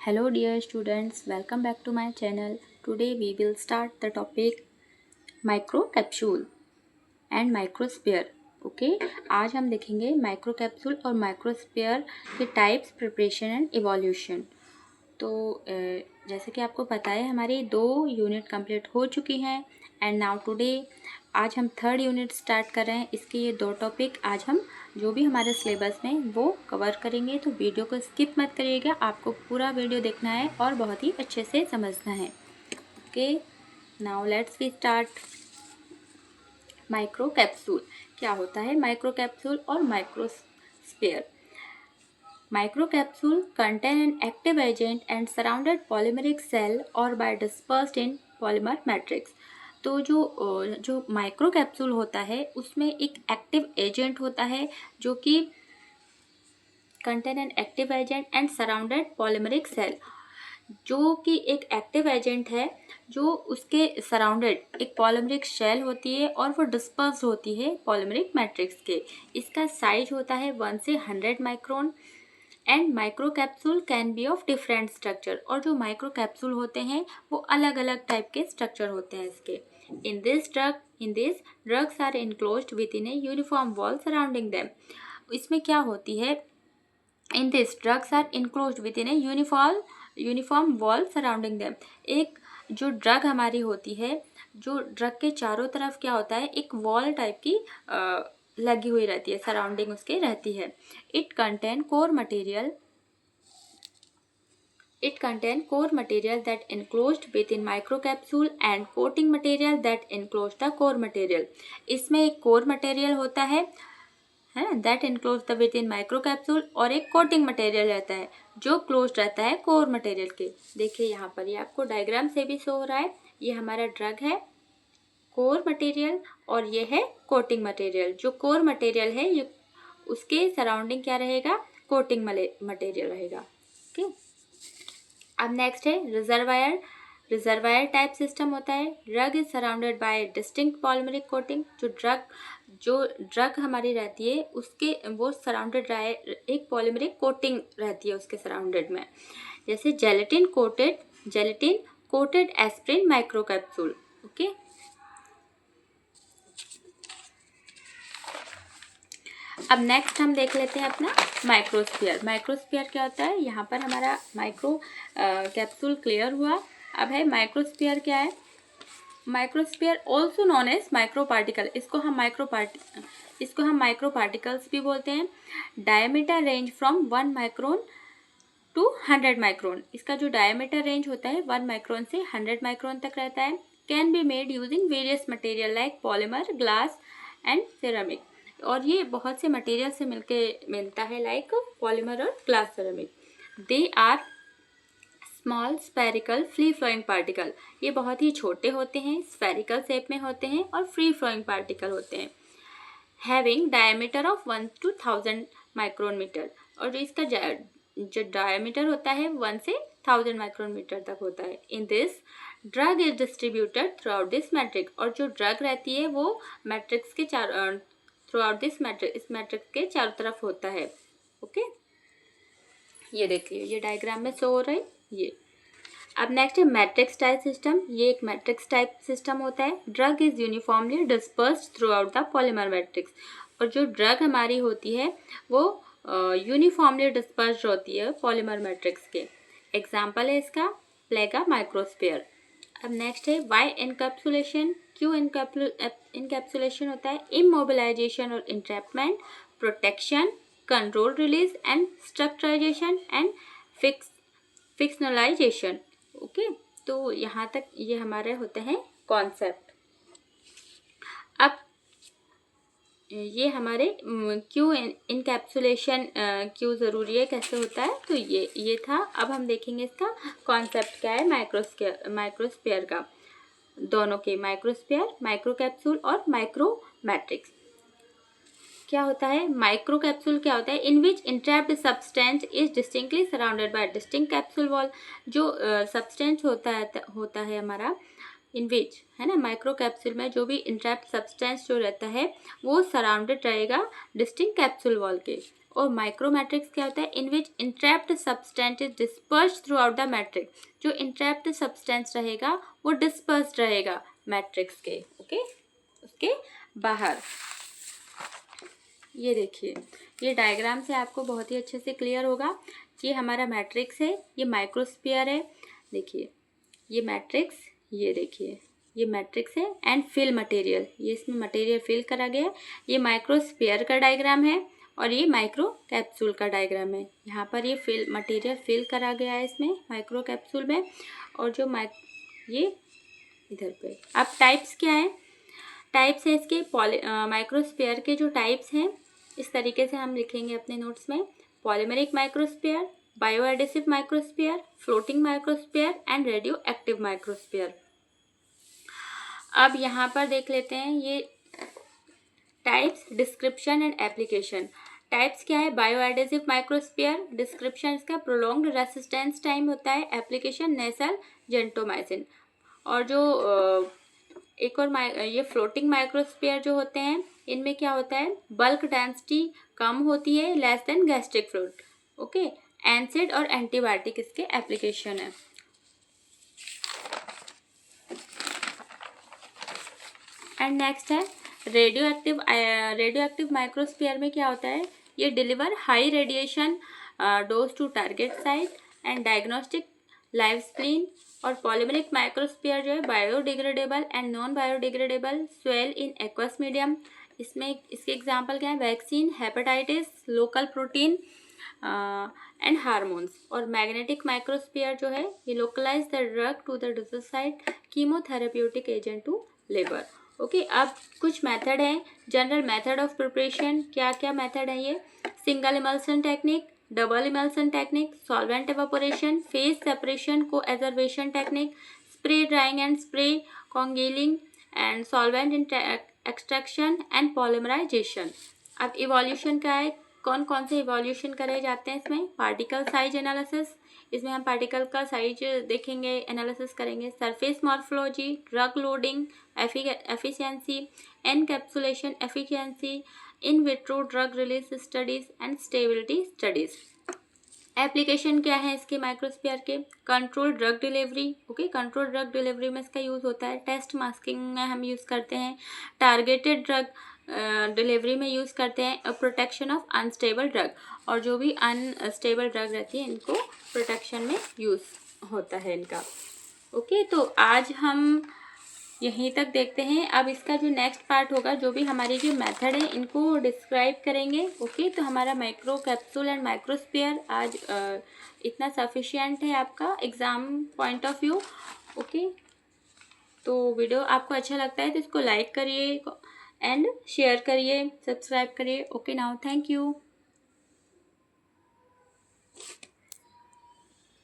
Hello dear students, welcome back to my channel. Today we will start the topic microcapsule and microsphere. Okay आज हम देखेंगे माइक्रोकैप्सूल और microsphere के types, preparation and evolution. तो जैसे कि आपको पता है हमारी 2 यूनिट कंप्लीट हो चुकी हैं एंड नाउ टुडे आज हम 3rd यूनिट स्टार्ट कर रहे हैं। इसके ये 2 टॉपिक आज हम जो भी हमारे सिलेबस में वो कवर करेंगे, तो वीडियो को स्किप मत करिएगा, आपको पूरा वीडियो देखना है और बहुत ही अच्छे से समझना है। Okay now let's we start. Microcapsule क्या होता है? माइक्रोकैप्सूल और microsphere. Microcapsule contain an active agent and surrounded polymeric cell or by dispersed in polymer matrix। तो जो माइक्रोकैप्सूल होता है उसमें एक एक्टिव एजेंट होता है जो कि contain an active agent and surrounded polymeric cell, जो कि एक एक्टिव एजेंट है जो उसके सराउंडेड एक पॉलीमरिक शेल होती है और वो डिस्पर्स होती है पॉलीमरिक मैट्रिक्स के। इसका साइज होता है 1 से 100 micron and microcapsule can be of different structure. और जो माइक्रोकैप्सूल होते हैं वो अलग अलग टाइप के स्ट्रक्चर होते हैं इसके। In this drugs are enclosed within a uniform wall surrounding them. इसमें क्या होती है? In this drugs are enclosed within a uniform wall surrounding them. एक जो ड्रग हमारी होती है, जो ड्रग के चारों तरफ क्या होता है, एक वॉल टाइप की लगी हुई रहती है, सराउंडिंग उसके रहती है। It contain core material that enclosed within microcapsule and coating material that enclose the core material। इसमें एक कोर मटेरियल होता है that enclose the within microcapsule, और एक कोटिंग मटेरियल रहता है जो क्लोज रहता है कोर मटेरियल के। देखिए यहाँ पर ये आपको डायग्राम से भी शो हो रहा है। ये हमारा ड्रग है, कोर मटेरियल, और ये है कोटिंग मटेरियल। जो कोर मटेरियल है ये उसके सराउंडिंग क्या रहेगा? कोटिंग मटेरियल रहेगा। ओके अब नेक्स्ट है रिजर्वायर टाइप सिस्टम होता है। Drug is surrounded by distinct polymeric coating. जो ड्रग हमारी रहती है उसके वो सराउंडेड रहे एक पॉलीमरिक कोटिंग रहती है उसके सराउंडेड में। जैसे जेलेटिन कोटेड एस्प्रिन माइक्रोकैप्सूल। ओके अब नेक्स्ट हम देख लेते हैं अपना माइक्रोस्फीयर। माइक्रोस्फीयर क्या होता है? यहाँ पर हमारा माइक्रो कैप्सूल क्लियर हुआ। अब है माइक्रोस्फीयर क्या है? Microsphere also known as micro particle. इसको हम माइक्रो पार्टिकल्स भी बोलते हैं। Diameter range from 1 micron to 100 micron. इसका जो डायमीटर रेंज होता है 1 माइक्रोन से 100 माइक्रोन तक रहता है। Can be made using various material like polymer, glass and ceramic. और ये बहुत से मटेरियल से मिलता है लाइक पॉलीमर और glass, ceramic. They are small spherical free flowing particle. ये बहुत ही छोटे होते हैं, स्फेरिकल शेप में होते हैं और फ्री फ्लोइंग पार्टिकल होते हैं। Having diameter of 1 to 1000 micron meter. और जो इसका जो डायमीटर होता है 1 से 1000 माइक्रोन मीटर तक होता है। In this drug is distributed through out this matrix. और जो ड्रग रहती है वो मैट्रिक्स के थ्रू आउट दिस मैट्रिक्स, इस मैट्रिक्स के चारों तरफ होता है। ओके ये देखिए ये डायग्राम में शो हो रहा है ये। अब नेक्स्ट है मैट्रिक्स टाइप सिस्टम। ये एक मैट्रिक्स टाइप सिस्टम होता है। Drug is uniformly dispersed through out the polymer matrix. और जो ड्रग हमारी होती है वो यूनिफॉर्मली डिस्पर्स्ड होती है पॉलीमर मैट्रिक्स के। एग्जाम्पल है इसका प्लेगा माइक्रोस्फीयर। अब नेक्स्ट है वाई एनकैप्सुलेशन। क्यों इनकैप्सुलेशन होता है? इमोबिलाइजेशन और entrapment, protection, control release and structurisation and functionalisation. Okay तो यहाँ तक ये हमारे होते हैं कॉन्सेप्ट। अब ये हमारे क्यों इनकैप्सुलेशन क्यों ज़रूरी है, कैसे होता है, तो ये था। अब हम देखेंगे इसका कॉन्सेप्ट क्या है माइक्रोस्फीयर का। दोनों के माइक्रोस्फीयर, माइक्रोकैप्सूल और माइक्रोमैट्रिक्स। क्या होता है माइक्रोकैप्सूल? क्या होता है? In which entrapped substance is distinctly surrounded by distinct capsule wall. जो सब्सटेंस होता है हमारा इन विच, है ना, माइक्रोकैप्सूल में जो भी इंट्रैप्ड सब्सटेंस जो रहता है वो सराउंडेड रहेगा डिस्टिंक्ट कैप्सूल वॉल के। और माइक्रो मैट्रिक्स क्या होता है, in which entrapped substance is disperse throughout the matrix. जो इंट्रैप्ड सब्सटेंस रहेगा वो डिस्पर्स रहेगा मैट्रिक्स के, ओके, उसके बाहर। ये देखिए, ये डायग्राम से आपको बहुत ही अच्छे से क्लियर होगा। ये हमारा मैट्रिक्स है, ये माइक्रोस्फीयर है। देखिए ये मैट्रिक्स, ये देखिए ये मैट्रिक्स है एंड फिल मटेरियल, ये इसमें मटेरियल फिल करा गया है। ये माइक्रोस्फीयर का डायग्राम है और ये माइक्रो कैप्सूल का डायग्राम है। यहाँ पर ये फिल मटेरियल फिल करा गया है इसमें माइक्रो कैप्सूल में। और जो ये इधर पे। अब टाइप्स क्या है, टाइप्स है इसके माइक्रोस्फीयर के जो टाइप्स हैं इस तरीके से हम लिखेंगे अपने नोट्स में। Polymeric microsphere, bioadhesive microsphere, floating microsphere and radio active microsphere. अब यहाँ पर देख लेते हैं ये types, description and application. Types क्या है, बायोएडेसिव माइक्रोस्फीयर, डिस्क्रिप्शन इसका प्रोलॉन्ग्ड रेसिस्टेंस टाइम होता है, एप्लीकेशन नेसल जेंटोमाइसिन। और जो एक और ये फ्लोटिंग माइक्रोस्फीयर जो होते हैं इनमें क्या होता है, बल्क डेंसिटी कम होती है, less than gastric fluid, okay. NSAID और एंटीबायोटिक इसके एप्लीकेशन है। एंड नेक्स्ट है रेडियो एक्टिव माइक्रोस्फीयर में क्या होता है, ये deliver high radiation dose to target site and diagnostic live spleen. और पॉलीमेरिक माइक्रोस्फीयर जो है biodegradable and non biodegradable swell in aqueous medium. इसमें इसके एग्जांपल क्या है, vaccine, hepatitis, local protein and hormones. और मैग्नेटिक माइक्रोस्फीयर जो है ये localise the drug to the disease site, chemotherapeutic agent to labour, okay. अब कुछ मेथड हैं, जनरल मेथड ऑफ प्रिपरेशन। क्या क्या मेथड है ये, single emulsion technique, double emulsion technique, solvent evaporation, phase separation, coacervation technique, spray drying and spray congealing and solvent extraction and polymerisation. अब evolution क्या है, कौन कौन से इवोल्यूशन करे जाते हैं इसमें, पार्टिकल साइज एनालिसिस, इसमें हम पार्टिकल का साइज देखेंगे, एनालिसिस करेंगे। Surface morphology, drug loading efficiency, encapsulation efficiency, in vitro drug release studies and stability studies. Application क्या है इसके माइक्रोस्फीयर के, control drug delivery, okay, control drug delivery में इसका यूज़ होता है। टेस्ट मास्किंग में हम यूज़ करते हैं, टारगेटेड ड्रग डिलीवरी में यूज़ करते हैं, प्रोटेक्शन ऑफ अनस्टेबल ड्रग, और जो भी अनस्टेबल ड्रग रहती है इनको प्रोटेक्शन में यूज़ होता है इनका, ओके। तो आज हम यहीं तक देखते हैं। अब इसका जो नेक्स्ट पार्ट होगा, जो भी हमारी जो मेथड है इनको डिस्क्राइब करेंगे, ओके। तो हमारा माइक्रो कैप्सूल एंड माइक्रोस्फीयर आज इतना सफिशिएंट है आपका exam point of view, okay. तो वीडियो आपको अच्छा लगता है तो इसको लाइक करिए एंड शेयर करिए, सब्सक्राइब करिए, ओके। Now thank you.